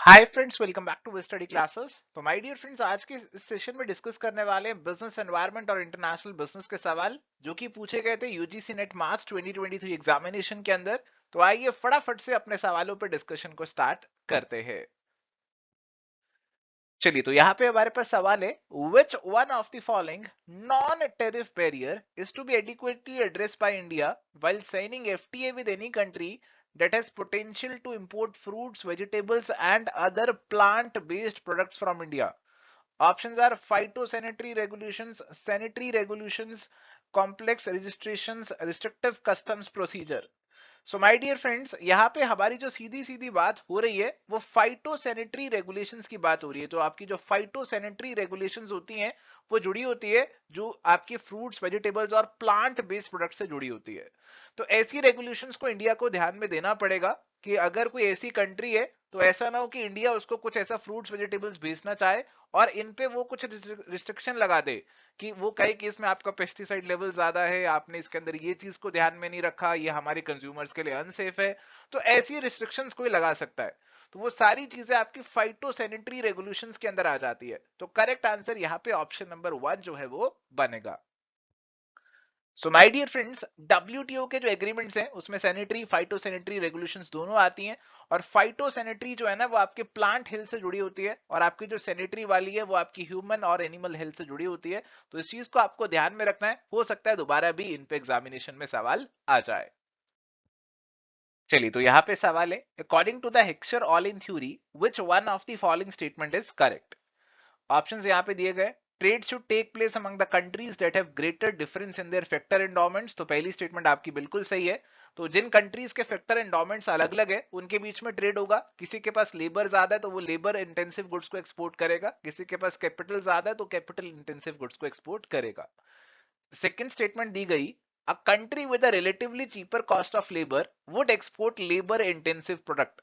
Hi friends, welcome back to study classes. तो my dear friends, आज के इस सेशन में डिस्कस करने वाले हैं बिजनेस एनवायरनमेंट और इंटरनेशनल बिजनेस के सवाल जो कि पूछे गए थे यूजीसी नेट मार्च 2023 एग्जामिनेशन के अंदर। तो आइए फटाफट से अपने सवालों पर डिस्कशन को स्टार्ट करते हैं। चलिए, तो यहाँ पे हमारे पास सवाल है, which one of the following non tariff barrier is to be adequately addressed by India while signing FTA with any country that has potential to import fruits, vegetables and other plant based products from India? Options are phytosanitary regulations, sanitary regulations, complex registrations, restrictive customs procedure. So my dear friends, यहाँ पे हमारी जो सीधी सीधी बात हो रही है वो phyto sanitary regulations की बात हो रही है। तो आपकी जो फाइटो सैनिटरी रेगुलेशंस होती हैं वो जुड़ी होती है जो आपकी फ्रूट्स, वेजिटेबल्स और प्लांट बेस्ड प्रोडक्ट से जुड़ी होती है। तो ऐसी रेगुलेशंस को इंडिया को ध्यान में देना पड़ेगा कि अगर कोई ऐसी कंट्री है तो ऐसा ना हो कि इंडिया उसको कुछ ऐसा फ्रूट्स वेजिटेबल्स भेजना चाहे और इन पे वो कुछ रिस्ट्रिक्शन लगा दे कि वो कई केस में आपका पेस्टिसाइड लेवल ज्यादा है, आपने इसके अंदर ये चीज को ध्यान में नहीं रखा, ये हमारे कंज्यूमर्स के लिए अनसेफ है। तो ऐसी रिस्ट्रिक्शंस कोई लगा सकता है। तो वो सारी चीजें आपकी फाइटो सैनिटरी रेगुलेशंस के अंदर आ जाती है। तो करेक्ट आंसर यहाँ पे ऑप्शन नंबर 1 जो है वो बनेगा। So my dear friends, WTO के जो एग्रीमेंट्स हैं उसमें सैनिटरी फाइटो सैनिटरी रेगुलेशंस दोनों आती हैं। और फाइटो सैनिटरी जो है ना वो आपके प्लांट हेल्थ से जुड़ी होती है और आपकी जो सैनिटरी वाली है वो आपकी ह्यूमन और एनिमल हेल्थ से जुड़ी होती है। तो इस चीज को आपको ध्यान में रखना है, हो सकता है दोबारा भी इन पे एग्जामिनेशन में सवाल आ जाए। चलिए, तो यहाँ पे सवाल है, according to the Heckscher Ohlin in theory which one of the following statement is correct? Options यहाँ पे दिए गए। Trade should take place among the countries that have greater difference in their factor endowments. तो पहली statement आपकी बिल्कुल सही है। तो जिन कंट्रीज के फैक्टर एंडोमेंट्स अलग अलग है उनके बीच में ट्रेड होगा। किसी के पास लेबर ज्यादा है तो वो लेबर इंटेंसिव गुड्स को एक्सपोर्ट करेगा, किसी के पास कैपिटल ज्यादा है तो कैपिटल इंटेंसिव गुड्स को एक्सपोर्ट करेगा। सेकेंड स्टेटमेंट दी गई, a country with a relatively cheaper cost of labour would export labour intensive product.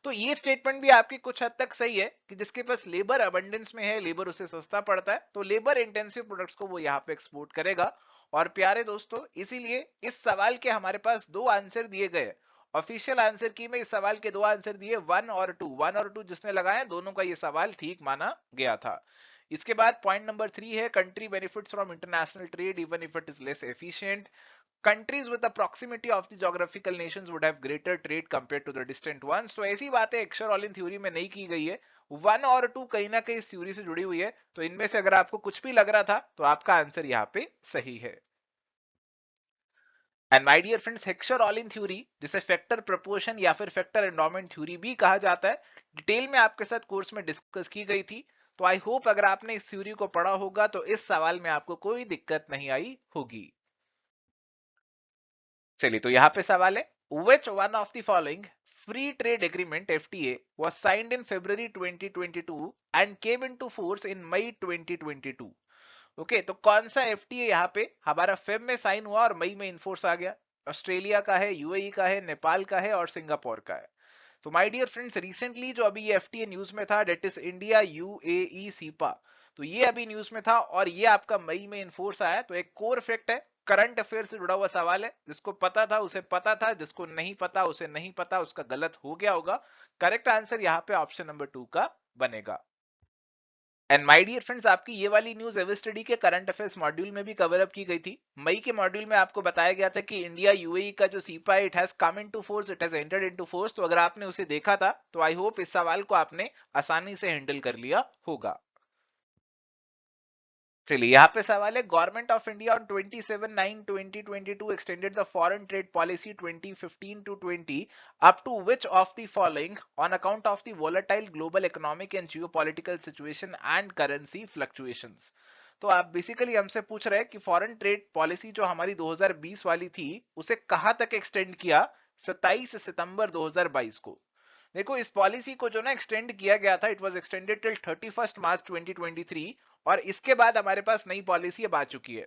तो ये स्टेटमेंट भी आपकी कुछ हद तक सही है कि जिसके पास लेबर अबंडेंस में है, लेबर उसे सस्ता पड़ता है, तो लेबर इंटेंसिव प्रोडक्ट्स को वो यहाँ पे एक्सपोर्ट करेगा। और प्यारे दोस्तों, इसीलिए इस सवाल के हमारे पास दो आंसर दिए गए। ऑफिशियल आंसर की में इस सवाल के दो आंसर दिए, वन और टू जिसने लगाया दोनों का ये सवाल ठीक माना गया था। इसके बाद पॉइंट नंबर 3 है, country benefits from international trade even if it is less efficient. Countries with the proximity of the geographical nations would have greater trade compared to the distant ones। तो ऐसी बातें एक्सर थ्योरी में नहीं की गई है। One और टू कहीं ना कहीं इस थ्योरी से जुड़ी हुई है। तो इनमें से अगर आपको कुछ भी लग रहा था तो आपका आंसर यहाँ पे सही है। And my dear friends, Heckscher Ohlin theory जिसे फैक्टर प्रपोर्शन या फिर फैक्टर एंडोमेंट थ्योरी भी कहा जाता है, डिटेल में आपके साथ कोर्स में डिस्कस की गई थी। तो आई होप अगर आपने इस थ्योरी को पढ़ा होगा तो इस सवाल में आपको कोई दिक्कत नहीं आई होगी। चलिए, तो यहाँ पे सवाल है, which one of the following free trade agreement FTA was signed in February 2022 and came into force in May 2022? Okay, तो कौन सा एफटीए यहाँ पे हमारा फेब में साइन हुआ और मई में इनफोर्स आ गया? ऑस्ट्रेलिया का है, यूएई का है, नेपाल का है और सिंगापुर का है। तो माय डियर फ्रेंड्स, रिसेंटली जो अभी ये एफटीए न्यूज में था, that is India UAE CEPA. तो ये अभी न्यूज में था और ये आपका मई में इनफोर्स आया। तो एक कोर फैक्ट है, करंट अफेयर से जुड़ा हुआ सवाल है। जिसको पता था उसे पता था, जिसको नहीं पता उसे नहीं पता, उसका गलत हो गया होगा। करेक्ट आंसर यहाँ पे ऑप्शन नंबर 2 का बनेगा। एंड माय डियर फ्रेंड्स, आपकी ये वाली न्यूज एवर स्टडी के करंट अफेयर्स मॉड्यूल में भी कवर अप की गई थी। मई के मॉड्यूल में आपको बताया गया था कि इंडिया यूएई का जो सीपा है, it has come into force, it has entered into force. तो अगर आपने उसे देखा था तो आई होप इस सवाल को आपने आसानी से हैंडल कर लिया होगा। चलिए, यहाँ पे सवाल है, government of India on 27/9/2022 extended the foreign trade policy 2015 to 20 up to which of the following on account of the volatile global economic and geopolitical situation and currency fluctuations. तो आप बेसिकली हमसे पूछ रहे हैं कि फॉरेन ट्रेड पॉलिसी जो हमारी 2020 वाली थी उसे कहां तक एक्सटेंड किया 27 सितंबर 2022 को। देखो, इस पॉलिसी को जो ना एक्सटेंड किया गया था, इट वाज एक्सटेंडेड टिल 31 मार्च 2023 और इसके बाद हमारे पास नई पॉलिसी अब आ चुकी है।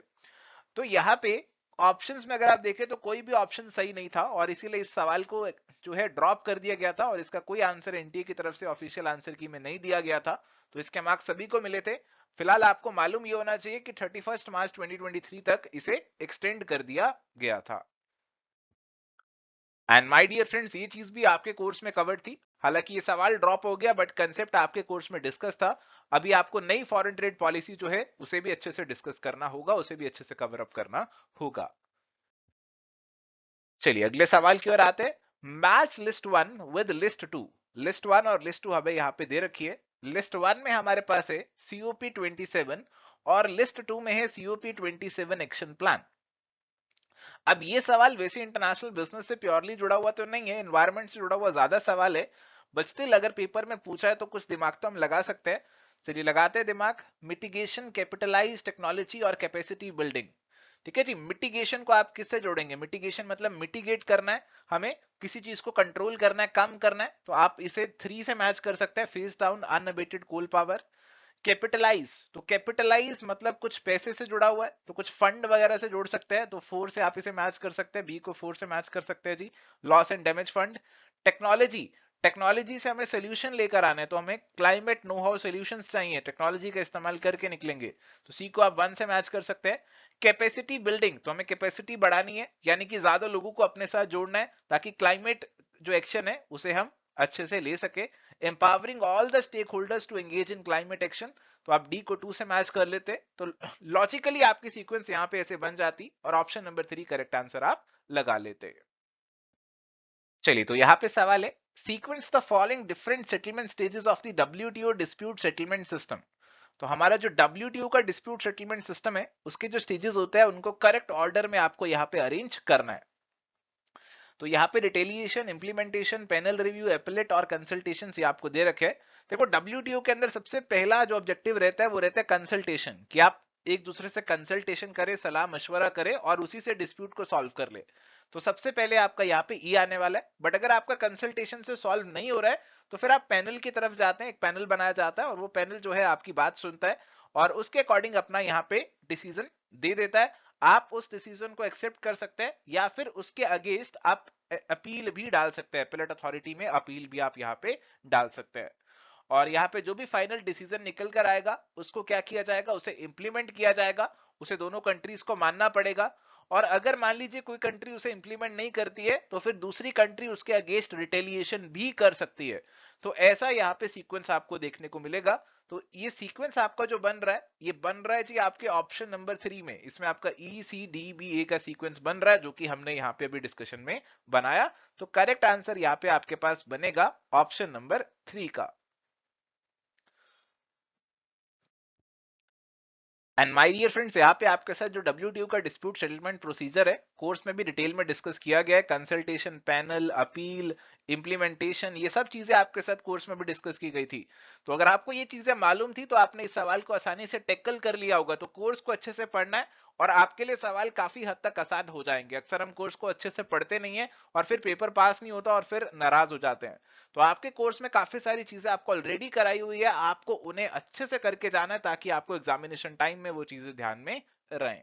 तो यहाँ पे ऑप्शंस में अगर आप देखें तो कोई भी ऑप्शन सही नहीं था और इसीलिए इस सवाल को जो है ड्रॉप कर दिया गया था और इसका कोई आंसर एनटीए की तरफ से ऑफिशियल आंसर की में नहीं दिया गया था। तो इसके मार्क्स सभी को मिले थे। फिलहाल आपको मालूम ये होना चाहिए कि 31 मार्च 2023 तक इसे एक्सटेंड कर दिया गया था। एंड माय डियर फ्रेंड्स, ये चीज भी आपके कोर्स में कवर्ड थी। हालांकि ये सवाल ड्रॉप हो गया, बट कंसेप्ट आपके कोर्स में डिस्कस था। अभी आपको नई फॉरेन ट्रेड पॉलिसी जो है उसे भी अच्छे से डिस्कस करना होगा, उसे भी अच्छे से कवर अप करना होगा। चलिए अगले सवाल की ओर आते हैं। Match list one with list two. List one और लिस्ट टू हमें यहाँ पे दे रखी है। लिस्ट वन में हमारे पास है सीओपी 27 और लिस्ट टू में है सीओपी 27 एक्शन प्लान। अब ये सवाल वैसे इंटरनेशनल बिजनेस से प्योरली जुड़ा हुआ तो नहीं है, एनवायरमेंट से जुड़ा हुआ ज्यादा सवाल है, बट स्टिल अगर पेपर में पूछा है तो कुछ दिमाग तो हम लगा सकते हैं। चलिए लगाते हैं दिमाग। मिटिगेशन, कैपिटलाइज टेक्नोलॉजी और कैपेसिटी बिल्डिंग। ठीक है जी, मिटिगेशन को आप किससे जोड़ेंगे? मिटिगेशन मतलब मिटिगेट करना है, हमें किसी चीज को कंट्रोल करना है, कम करना है, तो आप इसे 3 से मैच कर सकते हैं, phase down unabated coal power. Capitalize, तो कैपिटलाइज मतलब कुछ पैसे से जुड़ा हुआ है, तो कुछ फंड वगैरह से जोड़ सकते हैं, तो 4 से आप इसे मैच कर सकते हैं, बी को 4 से मैच कर सकते हैं जी, loss and damage fund. Technology, technology से हमें सोल्यूशन लेकर आना है, तो हमें क्लाइमेट नो हाउ सोल्यूशंस चाहिए, टेक्नोलॉजी का इस्तेमाल करके निकलेंगे, तो सी को आप 1 से मैच कर सकते हैं। कैपेसिटी बिल्डिंग, तो हमें कैपेसिटी बढ़ानी है, यानी कि ज्यादा लोगों को अपने साथ जोड़ना है ताकि क्लाइमेट जो एक्शन है उसे हम अच्छे से ले सके। Empowering all the stakeholders to engage in climate action, तो आप डी को 2 से मैच कर लेते, तो लॉजिकली आपकी सीक्वेंस यहां पे ऐसे बन जाती और ऑप्शन नंबर 3 करेक्ट आंसर आप लगा लेते। चलिए तो यहां पे सवाल है, sequence the following different settlement stages of the WTO dispute settlement system. तो हमारा जो डब्ल्यूटीओ का डिस्प्यूट सेटलमेंट सिस्टम है उसके जो स्टेजेस होते हैं उनको करेक्ट ऑर्डर में आपको यहाँ पे अरेंज करना है। तो यहाँ पे retaliation, implementation, panel review, appellate और कंसल्टेशन ये आपको दे रखे हैं। देखो डब्ल्यूटीओ के अंदर सबसे पहला जो ऑब्जेक्टिव रहता है वो रहता है कंसल्टेशन, कि आप एक दूसरे से कंसल्टेशन करें, सलाह मशवरा करें और उसी से डिस्प्यूट को सॉल्व कर ले। तो सबसे पहले आपका यहाँ पे ई आने वाला है, बट अगर आपका कंसल्टेशन से सॉल्व नहीं हो रहा है तो फिर आप पैनल की तरफ जाते हैं, एक पैनल बनाया जाता है और वो पैनल जो है आपकी बात सुनता है और उसके अकॉर्डिंग अपना यहाँ पे डिसीजन दे देता है। आप उस डिसीजन को एक्सेप्ट कर सकते हैं या फिर उसके अगेंस्ट आप अपील भी डाल सकते हैं, अपीलेट अथॉरिटी में अपील भी आप यहाँ पे डाल सकते हैं। और यहाँ पे जो भी फाइनल डिसीजन निकल कर आएगा उसको क्या किया जाएगा, उसे इंप्लीमेंट किया जाएगा, उसे दोनों कंट्रीज को मानना पड़ेगा। और अगर मान लीजिए कोई कंट्री उसे इंप्लीमेंट नहीं करती है तो फिर दूसरी कंट्री उसके अगेंस्ट रिटेलिएशन भी कर सकती है। तो ऐसा यहाँ पे सीक्वेंस आपको देखने को मिलेगा। तो ये सीक्वेंस आपका जो बन रहा है, ये बन रहा है जी आपके ऑप्शन नंबर 3 में, इसमें आपका ई सी डी बी ए का सीक्वेंस बन रहा है जो कि हमने यहाँ पे अभी डिस्कशन में बनाया। तो करेक्ट आंसर यहाँ पे आपके पास बनेगा ऑप्शन नंबर 3 का। एंड माय डियर फ्रेंड्स, यहाँ पे आपके साथ जो डब्ल्यूटीओ का डिस्प्यूट सेटलमेंट प्रोसीजर है कोर्स में भी डिटेल में डिस्कस किया गया है, कंसल्टेशन, पैनल, अपील, इंप्लीमेंटेशन, ये सब चीजें आपके साथ कोर्स में भी डिस्कस की गई थी। तो अगर आपको ये चीजें मालूम थी तो आपने इस सवाल को आसानी से टैकल कर लिया होगा। तो कोर्स को अच्छे से पढ़ना है और आपके लिए सवाल काफी हद तक आसान हो जाएंगे। अक्सर हम कोर्स को अच्छे से पढ़ते नहीं है और फिर पेपर पास नहीं होता और फिर नाराज हो जाते हैं। तो आपके कोर्स में काफी सारी चीजें आपको ऑलरेडी कराई हुई है, आपको उन्हें अच्छे से करके जाना है ताकि आपको एग्जामिनेशन टाइम में वो चीजें ध्यान में रहें।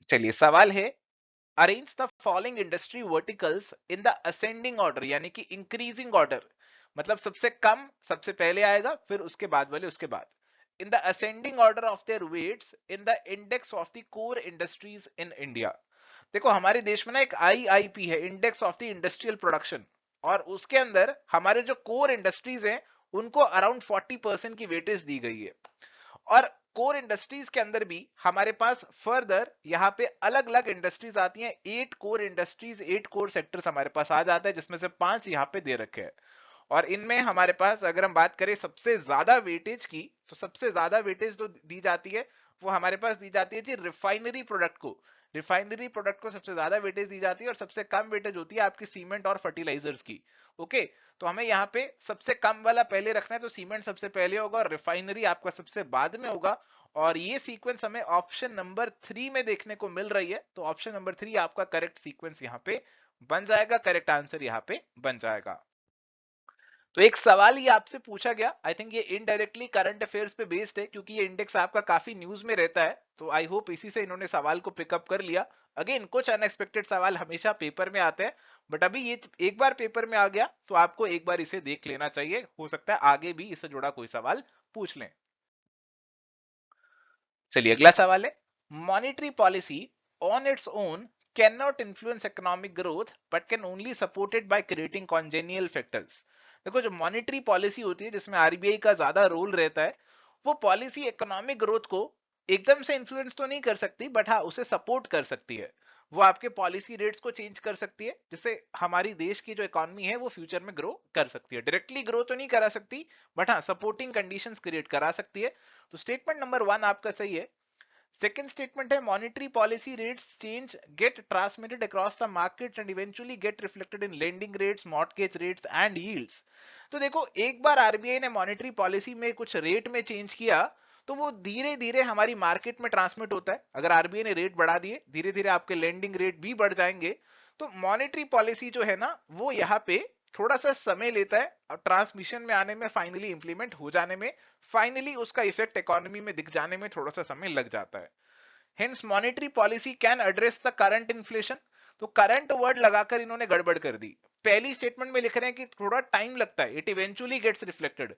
चलिए सवाल है, arrange the following industry verticals in the ascending order, यानी कि इंक्रीजिंग ऑर्डर, मतलब सबसे कम सबसे पहले आएगा फिर उसके बाद वाले उसके बाद, in the ascending order of their weights in the index of the core industries in India. देखो हमारे देश में ना एक आईआईपी है, index of the industrial production, और उसके अंदर हमारे जो कोर इंडस्ट्रीज हैं उनको अराउंड 40% की वेटेज दी गई है। और कोर इंडस्ट्रीज के अंदर भी हमारे पास फर्दर यहाँ पे अलग अलग इंडस्ट्रीज आती हैं, 8 कोर इंडस्ट्रीज, 8 कोर सेक्टर्स हमारे पास आ जाता है, जिसमें से 5 यहाँ पे दे रखे हैं। और इनमें हमारे पास अगर हम बात करें सबसे ज्यादा वेटेज की, तो सबसे ज्यादा वेटेज जो दी जाती है वो हमारे पास दी जाती है जी रिफाइनरी प्रोडक्ट को। रिफाइनरी प्रोडक्ट को सबसे ज्यादा वेटेज दी जाती है और सबसे कम वेटेज होती है आपकी सीमेंट और फर्टिलाइजर्स की। ओके, तो हमें यहाँ पे सबसे कम वाला पहले रखना है, तो सीमेंट सबसे पहले होगा और रिफाइनरी आपका सबसे बाद में होगा। और ये सीक्वेंस हमें ऑप्शन नंबर 3 में देखने को मिल रही है, तो ऑप्शन नंबर 3 आपका करेक्ट सीक्वेंस यहाँ पे बन जाएगा, करेक्ट आंसर यहाँ पे बन जाएगा। तो एक सवाल ये आपसे पूछा गया, आई थिंक ये इनडायरेक्टली करंट अफेयर्स पे बेस्ड है क्योंकि ये इंडेक्स आपका काफी न्यूज में रहता है, तो आई होप इसी से इन्होंने सवाल को पिकअप कर लिया। अगेन कुछ अनएक्सपेक्टेड सवाल हमेशा पेपर में आते हैं, बट अभी ये एक बार पेपर में आ गया तो आपको एक बार इसे देख लेना चाहिए, हो सकता है आगे भी इससे जुड़ा कोई सवाल पूछ लें। चलिए अगला सवाल है, monetary policy on its own cannot influence economic growth but can only support it by creating congenial factors. देखो जो मॉनेटरी पॉलिसी होती है जिसमें आरबीआई का ज्यादा रोल रहता है, वो पॉलिसी इकोनॉमिक ग्रोथ को एकदम से इन्फ्लुएंस तो नहीं कर सकती, बट हाँ उसे सपोर्ट कर सकती है। वो आपके पॉलिसी रेट्स को चेंज कर सकती है, जिससे हमारी देश की जो इकोनॉमी है वो फ्यूचर में ग्रो कर सकती है। डायरेक्टली ग्रो तो नहीं करा सकती, बट हाँ सपोर्टिंग कंडीशंस क्रिएट करा सकती है। तो स्टेटमेंट नंबर 1 आपका सही है। सेकेंड स्टेटमेंट है monetary policy rates change get transmitted across the market and eventually get reflected in lending rates, mortgage rates and yields. तो देखो एक बार आरबीआई ने मॉनेटरी पॉलिसी में कुछ रेट में चेंज किया तो वो धीरे धीरे हमारी मार्केट में ट्रांसमिट होता है। अगर आरबीआई ने रेट बढ़ा दिए, धीरे धीरे आपके लेंडिंग रेट भी बढ़ जाएंगे। तो मॉनेटरी पॉलिसी जो है ना वो यहाँ पे थोड़ा सा समय लेता है और ट्रांसमिशन में आने में, फाइनली इंप्लीमेंट हो जाने में, फाइनली उसका इफेक्ट इकोनॉमी में दिख जाने में थोड़ा सा समय लग जाता है। Hence monetary policy can address the current inflation। तो करंट वर्ड लगाकर इन्होंने गड़बड़ कर दी। पहली स्टेटमेंट में लिख रहे हैं कि थोड़ा टाइम लगता है, इट इवेंचुअली गेट्स रिफ्लेक्टेड,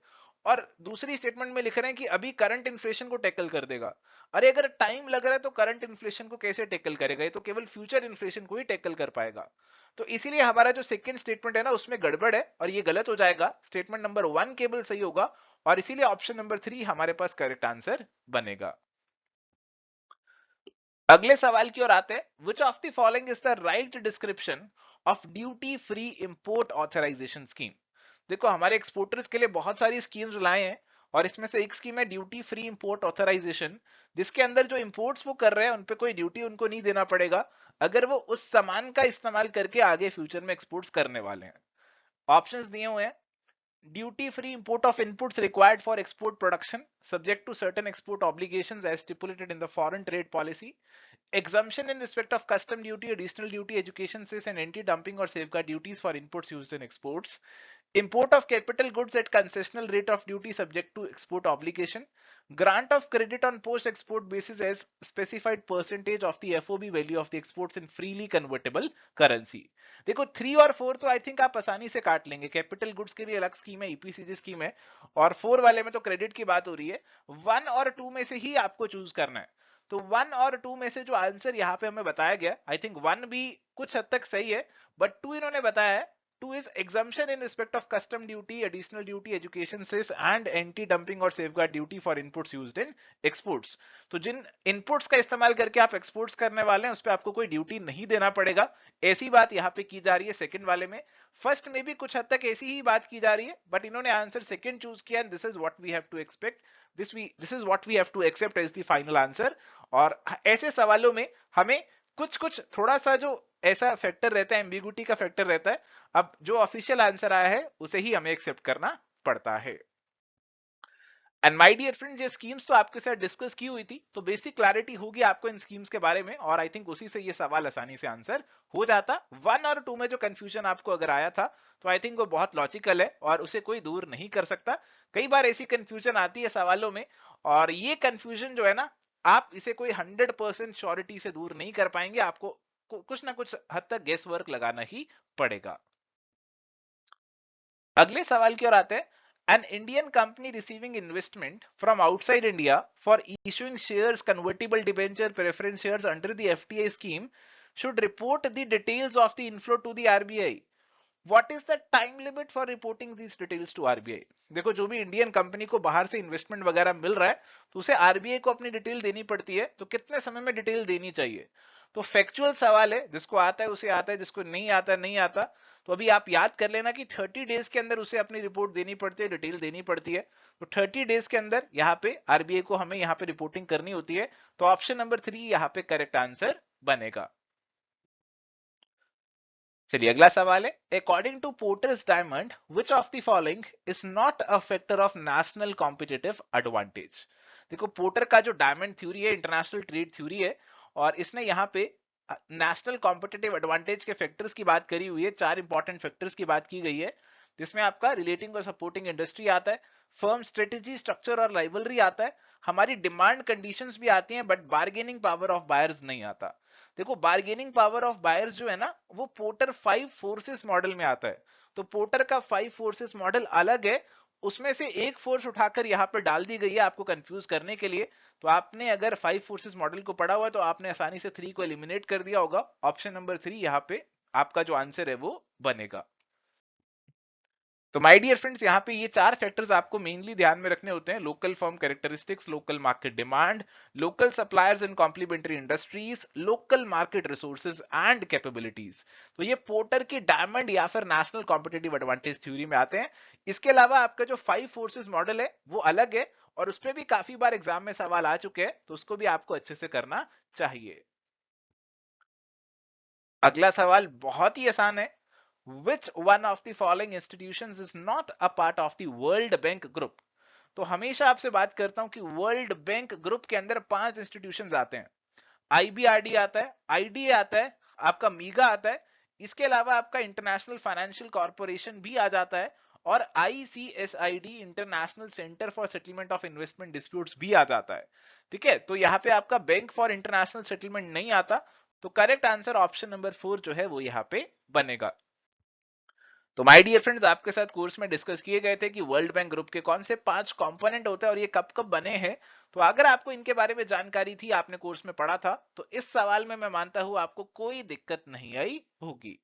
और दूसरी स्टेटमेंट में लिख रहे हैं कि अभी करंट इन्फ्लेशन को टैकल कर देगा। अरे अगर टाइम लग रहा है तो करंट इन्फ्लेशन को कैसे टैकल करेगा? ये तो केवल फ्यूचर इन्फ्लेशन को ही टैकल कर पाएगा। तो इसीलिए हमारा जो सेकंड स्टेटमेंट है ना उसमें गड़बड़ है और ये गलत हो जाएगा। स्टेटमेंट नंबर 1 केवल सही होगा और इसीलिए ऑप्शन नंबर 3 हमारे पास करेक्ट आंसर बनेगा। अगले सवाल की ओर आते हैं। Which of the following is the right description of duty free import authorization scheme? देखो हमारे एक्सपोर्टर्स के लिए बहुत सारी स्कीम्स लाए हैं और इसमें से एक स्कीम है ड्यूटी फ्री इंपोर्ट ऑथराइजेशन, जिसके अंदर जो इंपोर्ट्स वो कर रहे हैं उन पे कोई ड्यूटी उनको नहीं देना पड़ेगा अगर वो उस सामान का इस्तेमाल करके आगे फ्यूचर में एक्सपोर्ट्स करने वाले हैं। ऑप्शंस दिए हुए हैं। Duty free import of inputs required for export production subject to certain export obligations as stipulated in the foreign trade policy. Exemption in respect of custom duty, additional duty, education cess and anti-dumping or safeguard duties for inputs used in exports. Import of capital goods at concessional rate of duty subject to export obligation. Grant of credit on post-export basis as specified percentage of the FOB value of the exports in freely convertible currency. देखो 3 और 4 तो I think आप आसानी से काट लेंगे। Capital goods के लिए अलग स्कीम है, ईपीसीजी स्कीम है, और 4 वाले में तो क्रेडिट की बात हो रही है। 1 और 2 में से ही आपको चूज करना है। तो 1 और 2 में से जो आंसर यहाँ पे हमें बताया गया, आई थिंक 1 भी कुछ हद तक सही है, बट 2 इन्होंने बताया है। 2 is exemption in respect of custom duty, additional duty, education cess and anti-dumping और safeguard duty for inputs used in exports। तो जिन inputs का इस्तेमाल करके आप exports करने वाले हैं उस पे आपको कोई ड्यूटी नहीं देना पड़ेगा, ऐसी बात यहाँ पे की जा रही है सेकंड वाले में। फर्स्ट में भी कुछ हद तक ऐसी ही बात की जा रही है, बट इन्होंने आंसर सेकंड चूज किया and this is what we have to expect, this is what we have to accept as the final answer. और ऐसे सवालों में हमें कुछ कुछ थोड़ा सा जो ऐसा फैक्टर रहता है, एम्बिगुइटी का फैक्टर रहता है, अब जो ऑफिशियल आंसर आया है उसे ही हमें एक्सेप्ट करना पड़ता है। एंड माय डियर फ्रेंड्स, ये स्कीम्स तो आपके साथ डिस्कस की हुई थी, तो बेसिक क्लैरिटी होगी आपको इन स्कीम्स के बारे में, और आई थिंक उसी से ये सवाल आसानी से आंसर हो जाता। 1 और 2 में जो कंफ्यूजन आपको अगर आया था तो आई थिंक वो बहुत लॉजिकल है और उसे कोई दूर नहीं कर सकता। कई बार ऐसी कंफ्यूजन आती है सवालों में, और ये कंफ्यूजन जो है ना, आप इसे कोई 100% श्योरिटी से दूर नहीं कर पाएंगे, आपको कुछ ना कुछ हद तक गेस वर्क लगाना ही पड़ेगा। अगले सवाल की ओर आते हैं। An Indian company receiving investment from outside India for issuing shares, convertible debenture, preference shares under the FTA scheme should report the details of the inflow to the RBI. What is the time limit for reporting these details to RBI? देखो जो भी Indian company को बाहर से investment वगैरह मिल रहा है तो उसे आरबीआई को अपनी डिटेल देनी पड़ती है, तो कितने समय में डिटेल देनी चाहिए? तो फैक्चुअल सवाल है, जिसको आता है उसे आता है, जिसको नहीं आता नहीं आता। तो अभी आप याद कर लेना कि 30 डेज के अंदर उसे अपनी रिपोर्ट देनी पड़ती है, डिटेल देनी पड़ती है। तो 30 डेज के अंदर यहाँ पे आरबीआई को हमें यहाँ पे रिपोर्टिंग करनी होती है। तो ऑप्शन नंबर 3 यहाँ पे करेक्ट आंसर बनेगा। चलिए अगला सवाल है। According to Porter's diamond which of the following is not a factor of national competitive advantage? देखो पोर्टर का जो डायमंड थ्योरी है इंटरनेशनल ट्रेड थ्योरी है, और इसने यहाँ पे नेशनल कॉम्पिटिटिव एडवांटेज के फैक्टर्स की बात करी हुई है। 4 इंपॉर्टेंट फैक्टर्स की बात की गई है, जिसमें आपका रिलेटिंग और सपोर्टिंग इंडस्ट्री आता है, फर्म स्ट्रेटेजी, स्ट्रक्चर और राइवलरी आता है, हमारी डिमांड कंडीशंस भी आती हैं, but bargaining power of buyers नहीं आता। देखो बार्गेनिंग पावर ऑफ बायर्स जो है ना वो पोर्टर 5 फोर्सेस मॉडल में आता है। तो पोर्टर का 5 फोर्सेस मॉडल अलग है, उसमें से एक फोर्स उठाकर यहाँ पे डाल दी गई है आपको कंफ्यूज करने के लिए। तो आपने अगर 5 फोर्सेस मॉडल को पढ़ा हुआ है तो आपने आसानी से 3 को एलिमिनेट कर दिया होगा। ऑप्शन नंबर 3 यहाँ पे आपका जो आंसर है वो बनेगा। तो माय डियर फ्रेंड्स, यहाँ पे ये 4 फैक्टर्स आपको मेनली ध्यान में रखने होते हैं: local firm characteristics, local market demand, local suppliers and complementary industries, local market resources and capabilities. तो ये पोर्टर की डायमंड या फिर नेशनल कॉम्पिटिटिव एडवांटेज थ्योरी में आते हैं। इसके अलावा आपका जो 5 फोर्सेस मॉडल है वो अलग है और उस पर भी काफी बार एग्जाम में सवाल आ चुके हैं, तो उसको भी आपको अच्छे से करना चाहिए। अगला सवाल बहुत ही आसान है। Which one of the following institutions is not a part of the World Bank Group? तो हमेशा आपसे बात करता हूं कि वर्ल्ड बैंक ग्रुप के अंदर 5 इंस्टीट्यूशंस आते हैं। आईबीआरडी आता है, आईडीए आता है, आपका मीगा आता है, इसके अलावा आपका इंटरनेशनल फाइनेंशियल कॉर्पोरेशन भी आ जाता है और ICSID international centre for settlement of investment disputes भी आ जाता है। ठीक है, तो यहाँ पे आपका बैंक फॉर इंटरनेशनल सेटलमेंट नहीं आता। तो करेक्ट आंसर ऑप्शन नंबर 4 जो है वो यहाँ पे बनेगा। तो माय डियर फ्रेंड्स, आपके साथ कोर्स में डिस्कस किए गए थे कि वर्ल्ड बैंक ग्रुप के कौन से 5 कंपोनेंट होते हैं और ये कब कब बने हैं। तो अगर आपको इनके बारे में जानकारी थी, आपने कोर्स में पढ़ा था, तो इस सवाल में मैं मानता हूं आपको कोई दिक्कत नहीं आई होगी।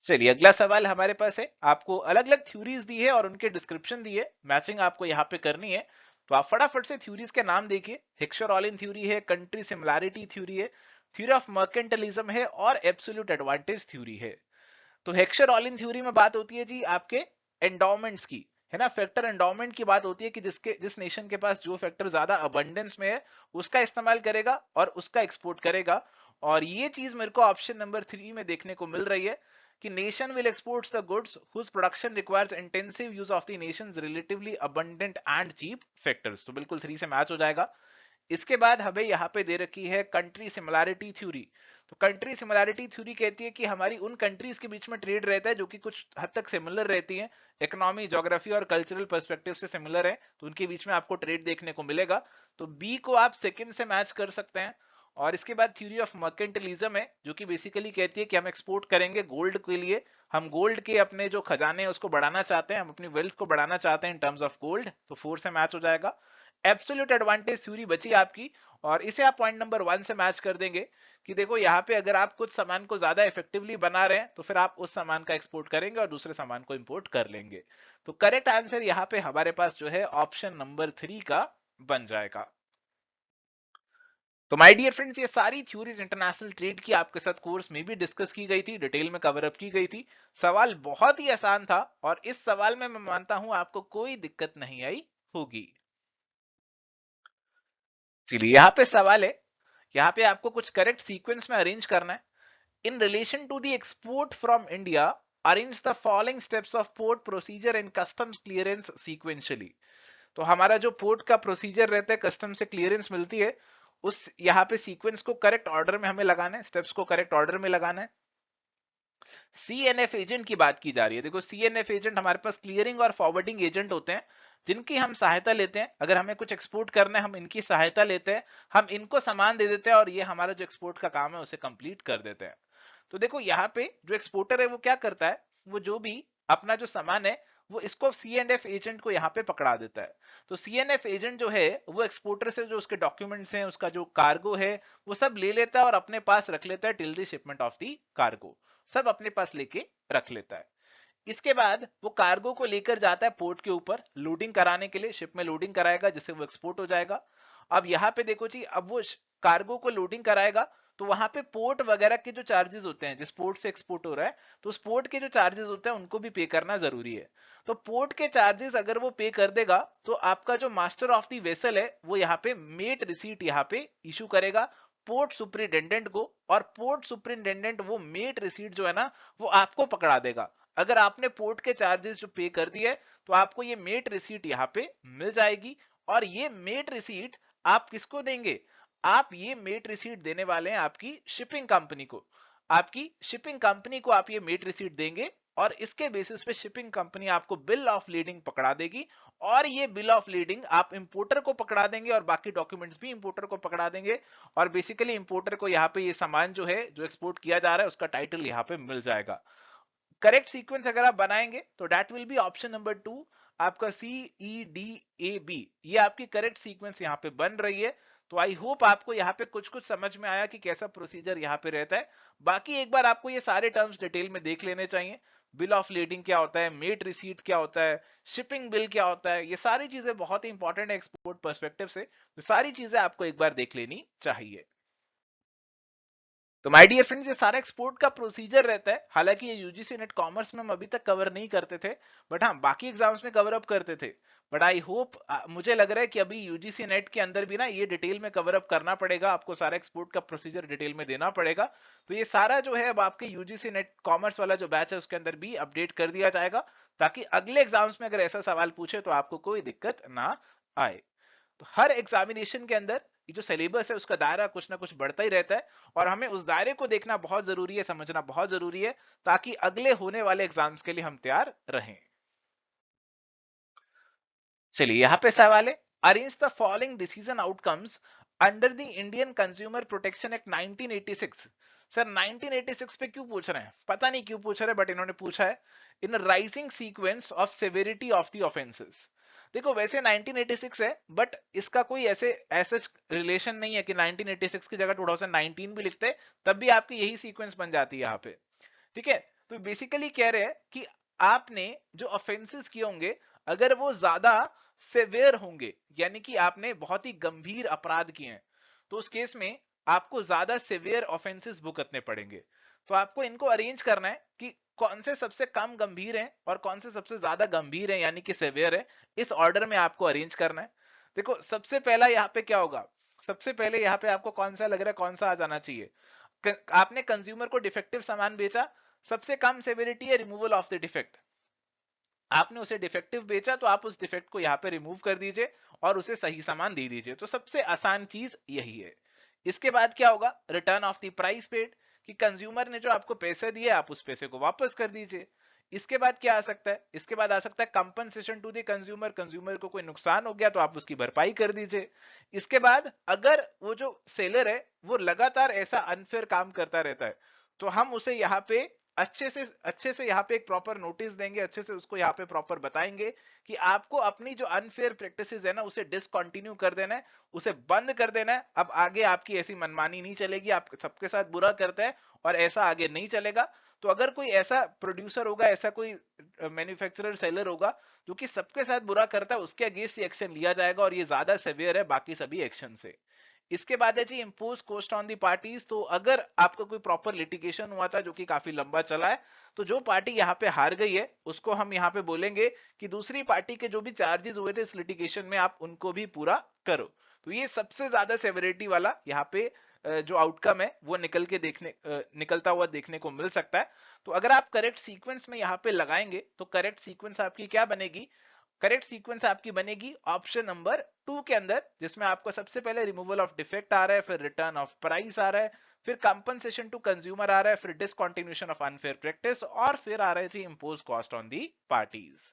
चलिए अगला सवाल हमारे पास है। आपको अलग अलग थ्योरीज दी है और उनके डिस्क्रिप्शन दी है, मैचिंग आपको यहाँ पे करनी है। तो आप फटाफट से थ्योरीज के नाम देखिए। हिक्सर-ओलिन थ्योरी है, कंट्री सिमिलैरिटी थ्योरी है, थ्योरी ऑफ मर्केंटलिज्म है और एब्सोल्यूट एडवांटेज थ्योरी है। तो हेक्सर-ओलिन थ्योरी में बात होती है जी आपके एंडोमेंट्स की, है ना। फैक्टर एंडोमेंट की बात होती है कि जिस नेशन के पास जो फैक्टर ज्यादा अबंडेंस में है उसका इस्तेमाल करेगा और उसका एक्सपोर्ट करेगा। और ये चीज मेरे को ऑप्शन नंबर 3 में देखने को मिल रही है कि nation will exports the goods whose production requires intensive use of the nation's relatively abundant and cheap factors. तो बिल्कुल 3 से मैच हो जाएगा। इसके बाद हमें यहाँ पे दे रखी है कंट्री सिमिलैरिटी थ्योरी। तो कंट्री सिमिलैरिटी थ्योरी कहती है कि हमारी उन कंट्रीज के बीच में ट्रेड रहता है जो कि कुछ हद तक सिमिलर रहती है, इकोनॉमी, ज्योग्राफी और कल्चरल पर्सपेक्टिव से सिमिलर है, तो उनके बीच में आपको ट्रेड देखने को मिलेगा। तो बी को आप सेकंड से मैच कर सकते हैं। और इसके बाद थ्योरी ऑफ मर्केंटलिज्म है जो कि बेसिकली कहती है कि हम एक्सपोर्ट करेंगे गोल्ड के लिए। हम गोल्ड के अपने जो खजाने हैं उसको बढ़ाना चाहते हैं, हम अपनी वेल्थ को बढ़ाना चाहते हैं इन टर्म्स ऑफ गोल्ड। तो 4 से मैच हो जाएगा। एब्सोल्यूट एडवांटेज थ्योरी बची आपकी और इसे आप पॉइंट नंबर 1 से मैच कर देंगे कि देखो यहाँ पे अगर आप कुछ सामान को ज्यादा इफेक्टिवली बना रहे हैं तो फिर आप उस सामान का एक्सपोर्ट करेंगे और दूसरे सामान को इंपोर्ट कर लेंगे। तो करेक्ट आंसर यहाँ पे हमारे पास जो है ऑप्शन नंबर 3 का बन जाएगा। तो माय डियर फ्रेंड्स, ये सारी थ्योरीज इंटरनेशनल ट्रेड की आपके साथ कोर्स में भी डिस्कस की गई थी, डिटेल में कवर अप की गई थी। सवाल बहुत ही आसान था और इस सवाल में मैं मानता हूं आपको कोई दिक्कत नहीं आई होगी। चलिए यहाँ पे सवाल है, यहाँ पे आपको कुछ करेक्ट सीक्वेंस में अरेंज करना है। In relation to the export from India, arrange the following steps of port procedure and customs clearance sequentially. तो हमारा जो पोर्ट का प्रोसीजर रहता है, कस्टम से क्लियरेंस मिलती है, उस यहाँ पे सीक्वेंस को करेक्ट ऑर्डर में हमें लगाना है, स्टेप्स को करेक्ट ऑर्डर में लगाना है। सीएनएफ एजेंट की बात की जा रही है। देखो सीएनएफ एजेंट हमारे पास क्लियरिंग और फॉरवर्डिंग एजेंट होते हैं जिनकी हम सहायता लेते हैं। अगर हमें कुछ एक्सपोर्ट करना है हम इनकी सहायता लेते हैं, हम इनको सामान दे देते हैं और ये हमारा जो एक्सपोर्ट का काम है उसे कंप्लीट कर देते हैं। तो देखो यहाँ पे जो एक्सपोर्टर है वो क्या करता है, वो जो भी अपना जो सामान है वो इसको सी एंड एफ एजेंट को यहाँ पे पकड़ा देता है। तो सी एन एफ एजेंट जो है वो एक्सपोर्टर से जो उसके डॉक्यूमेंट्स हैं, उसका जो कार्गो है वो सब ले लेता है और अपने पास रख लेता है till the shipment of the cargo. सब अपने पास लेके रख लेता है। इसके बाद वो कार्गो को लेकर जाता है पोर्ट के ऊपर लोडिंग कराने के लिए, शिप में लोडिंग कराएगा जिससे वो एक्सपोर्ट हो जाएगा। अब यहाँ पे देखो जी, अब वो कार्गो को लोडिंग कराएगा तो वहां पे पोर्ट वगैरह के जो चार्जेस होते हैं, जिस पोर्ट से एक्सपोर्ट हो रहा है तो उस पोर्ट के जो चार्जेस होते हैं उनको भी पे करना जरूरी है। तो पोर्ट के चार्जेस अगर वो पे कर देगा तो आपका जो मास्टर ऑफ द वेसल है वो यहाँ पे मेट रिसीट यहाँ पे इशू करेगा पोर्ट सुपरिटेंडेंट को, और पोर्ट सुपरिटेंडेंट वो मेट रिसीट जो है ना वो आपको पकड़ा देगा। अगर आपने पोर्ट के चार्जेस जो पे कर दिए तो आपको ये मेट रिसीट यहाँ पे मिल जाएगी। और ये मेट रिसीट आप किसको देंगे, आप ये मेट रिसीट देने वाले हैं आपकी शिपिंग कंपनी को। आपकी शिपिंग कंपनी को आप ये मेट रिसीट देंगे और इसके बेसिस पे शिपिंग कंपनी आपको बिल ऑफ लीडिंग पकड़ा देगी। और ये बिल ऑफ लीडिंग आप इंपोर्टर को पकड़ा देंगे और बाकी डॉक्यूमेंट्स भी इंपोर्टर को पकड़ा देंगे। और बेसिकली इंपोर्टर को यहाँ पे ये सामान जो है जो एक्सपोर्ट किया जा रहा है उसका टाइटल यहाँ पे मिल जाएगा। करेक्ट सीक्वेंस अगर आप बनाएंगे तो that will be option number 2, आपका CEDAB, ये आपकी करेक्ट सीक्वेंस यहाँ पे बन रही है। तो आई होप आपको यहाँ पे कुछ कुछ समझ में आया कि कैसा प्रोसीजर यहाँ पे रहता है। बाकी एक बार आपको ये सारे टर्म्स डिटेल में देख लेने चाहिए। बिल ऑफ लीडिंग क्या होता है, मेट रिसीट क्या होता है, शिपिंग बिल क्या होता है, ये सारी चीजें बहुत ही इंपॉर्टेंट है एक्सपोर्ट पर्सपेक्टिव से। तो सारी चीजें आपको एक बार देख लेनी चाहिए। तो माय डियर फ्रेंड्स, ये सारा एक्सपोर्ट का प्रोसीजर रहता है। हालांकि ये यूजीसी नेट कॉमर्स में हम अभी तक कवर नहीं करते थे, बट हाँ बाकी एग्जाम्स में कवर अप करते थे। बट आई होप, मुझे लग रहा है कि अभी यूजीसी नेट के अंदर भी ना ये डिटेल में कवर अप करना पड़ेगा, आपको सारा एक्सपोर्ट का प्रोसीजर डिटेल में देना पड़ेगा। तो ये सारा जो है अब आपके यूजीसी नेट कॉमर्स वाला जो बैच है उसके अंदर भी अपडेट कर दिया जाएगा, ताकि अगले एग्जाम्स में अगर ऐसा सवाल पूछे तो आपको कोई दिक्कत ना आए। तो हर एग्जामिनेशन के अंदर ये जो सिलेबस है उसका दायरा कुछ ना कुछ बढ़ता ही रहता है, और हमें उस दायरे को देखना बहुत जरूरी है, समझना बहुत जरूरी है, ताकि अगले होने वाले एग्जाम्स के लिए हम तैयार रहें। चलिए यहाँ पे सवाल है, arrange the following decision outcomes under the Indian consumer protection act 1986। Sir 1986 पे क्यों पूछ रहे हैं, पता नहीं क्यों पूछ रहे हैं, बट इन्होंने पूछा है in rising sequence of severity of the offences. देखो वैसे 1986 है, बट इसका कोई ऐसे रिलेशन नहीं है कि 1986 की जगह 2019 भी लिखते तब भी आपकी यही सीक्वेंस बन जाती है यहाँ पे। ठीक है, तो बेसिकली कह रहे हैं कि आपने जो ऑफेंसेस किए होंगे अगर वो ज्यादा सेवेयर होंगे, यानी कि आपने बहुत ही गंभीर अपराध किए हैं, तो उस केस में आपको ज्यादा सेवियर ऑफेंसेस भुगतने पड़ेंगे। तो आपको इनको अरेंज करना है कि कौन से सबसे कम गंभीर हैं और कौन से सबसे ज्यादा गंभीर हैं, यानी कि सेवियर है, इस ऑर्डर में आपको अरेंज करना है। देखो सबसे पहला यहाँ पे क्या होगा, सबसे पहले यहाँ पे आपको कौन सा लग रहा है, कौन सा आ जाना चाहिए। आपने कंज्यूमर को डिफेक्टिव सामान बेचा, सबसे कम सेवेरिटी है रिमूवल ऑफ द डिफेक्ट। आपने उसे डिफेक्टिव बेचा तो आप उस डिफेक्ट को यहाँ पे रिमूव कर दीजिए और उसे सही सामान दे दीजिए, तो सबसे आसान चीज यही है। इसके बाद क्या होगा, return of the price paid, कि कंज्यूमर ने जो आपको पैसे दिए आप उस पैसे को वापस कर दीजिए। इसके बाद क्या आ सकता है, इसके बाद आ सकता है compensation to the consumer, consumer को कोई नुकसान हो गया तो आप उसकी भरपाई कर दीजिए। इसके बाद अगर वो जो सेलर है वो लगातार ऐसा अनफेयर काम करता रहता है तो हम उसे यहाँ पे अच्छे से यहाँ पे एक प्रॉपर नोटिस देंगे, अच्छे से उसको यहाँ पे प्रॉपर बताएंगे कि आपको अपनी जो अनफेयर प्रैक्टिसेस है ना उसे डिसकंटिन्यू कर देना है, उसे बंद कर देना है। अब आगे आपकी ऐसी मनमानी नहीं चलेगी, आप सबके साथ बुरा करते हैं और ऐसा आगे नहीं चलेगा। तो अगर कोई ऐसा प्रोड्यूसर होगा, ऐसा कोई मैन्युफैक्चरर सेलर होगा जो कि सबके साथ बुरा करता है, उसके अगेंस्ट एक्शन लिया जाएगा और ये ज्यादा सेवियर है बाकी सभी एक्शन से। इसके बाद है जी impose cost on the parties. तो अगर आपका कोई प्रॉपर लिटिगेशन हुआ था जो कि काफी लंबा चला है, तो जो पार्टी यहाँ पे हार गई है उसको हम यहाँ पे बोलेंगे कि दूसरी पार्टी के जो भी चार्जेस हुए थे इस लिटिगेशन में आप उनको भी पूरा करो। तो ये सबसे ज्यादा सेवरिटी वाला यहाँ पे जो आउटकम है वो निकलता हुआ देखने को मिल सकता है। तो अगर आप करेक्ट सीक्वेंस में यहाँ पे लगाएंगे तो करेक्ट सीक्वेंस आपकी क्या बनेगी, करेक्ट सीक्वेंस आपकी बनेगी ऑप्शन नंबर 2 के अंदर, जिसमें आपको सबसे पहले रिमूवल ऑफ डिफेक्ट आ रहा है, फिर रिटर्न ऑफ प्राइस आ रहा है, फिर कंपनसेशन टू कंज्यूमर आ रहा है, फिर डिसकंटिन्यूएशन ऑफ अनफेयर प्रैक्टिस, और फिर आ रहा है जी impose cost on the parties.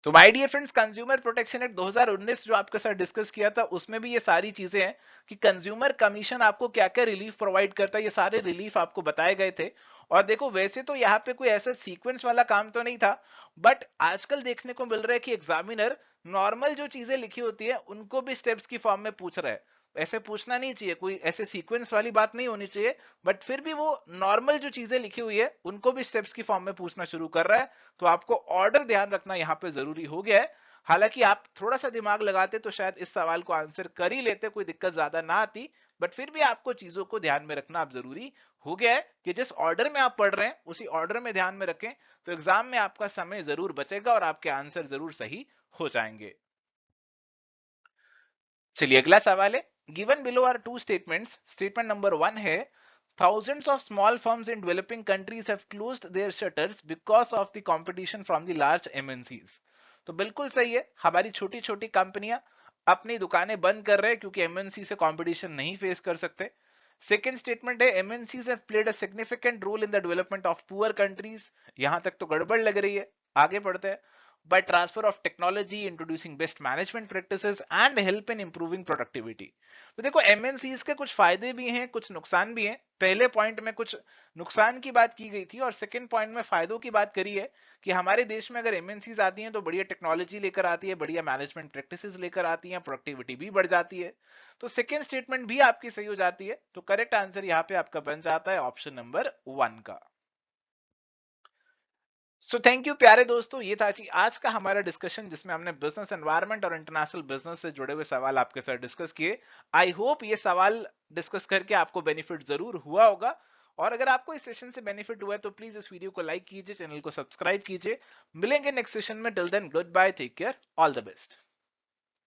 तो my dear friends, consumer protection act 2019 जो आपके साथ डिस्कस किया था उसमें भी ये सारी चीजें हैं कि कंज्यूमर कमीशन आपको क्या क्या रिलीफ प्रोवाइड करता है, ये सारे रिलीफ आपको बताए गए थे। और देखो वैसे तो यहाँ पे कोई ऐसा सीक्वेंस वाला काम तो नहीं था, बट आजकल देखने को मिल रहा है कि एग्जामिनर नॉर्मल जो चीजें लिखी होती है उनको भी स्टेप्स की फॉर्म में पूछ रहा है। ऐसे पूछना नहीं चाहिए, कोई ऐसे सीक्वेंस वाली बात नहीं होनी चाहिए, बट फिर भी वो नॉर्मल जो चीजें लिखी हुई है उनको भी स्टेप्स की फॉर्म में पूछना शुरू कर रहा है। तो आपको ऑर्डर ध्यान रखना यहाँ पे जरूरी हो गया है। हालांकि आप थोड़ा सा दिमाग लगाते तो शायद इस सवाल को आंसर कर ही लेते, कोई दिक्कत ज्यादा ना आती, बट फिर भी आपको चीजों को ध्यान में रखना अब जरूरी हो गया है कि जिस ऑर्डर में आप पढ़ रहे हैं उसी ऑर्डर में ध्यान में रखें, तो एग्जाम में आपका समय जरूर बचेगा और आपके आंसर जरूर सही हो जाएंगे। चलिए अगला सवाल है, given below are two statements. Statement number 1 है, thousands of small firms in developing countries have closed their shutters because of the competition from the large MNCs। तो बिल्कुल सही है, हमारी छोटी छोटी कंपनियां अपनी दुकानें बंद कर रहे हैं क्योंकि एमएनसी से कंपटीशन नहीं फेस कर सकते। सेकेंड स्टेटमेंट है, MNCs have played a significant role in the development of poor countries. यहां तक तो गड़बड़ लग रही है, आगे पढ़ते हैं। by transfer of technology, introducing best management practices and help in improving productivity. तो देखो MNCs के कुछ फायदे भी हैं, कुछ नुकसान भी हैं. पहले पॉइंट में कुछ नुकसान की बात की गई थी और सेकंड पॉइंट में फायदों की बात करी है कि हमारे देश में अगर MNCs आती हैं तो बढ़िया टेक्नोलॉजी लेकर आती है, बढ़िया मैनेजमेंट प्रैक्टिसेस लेकर आती हैं, प्रोडक्टिविटी भी बढ़ जाती है. तो सेकंड स्टेटमेंट भी आपकी सही हो जाती है. तो करेक्ट आंसर यहाँ पे आपका बन जाता है ऑप्शन नंबर 1 का. सो थैंक यू प्यारे दोस्तों, ये था जी आज का हमारा डिस्कशन जिसमें हमने बिजनेस एनवायरनमेंट और इंटरनेशनल बिजनेस से जुड़े हुए सवाल आपके साथ डिस्कस किए. आई होप ये सवाल डिस्कस करके आपको बेनिफिट जरूर हुआ होगा. और अगर आपको इस सेशन से बेनिफिट हुआ है तो प्लीज इस वीडियो को लाइक कीजिए, चैनल को सब्सक्राइब कीजिए. मिलेंगे नेक्स्ट सेशन में. Till then goodbye, take care, all the best.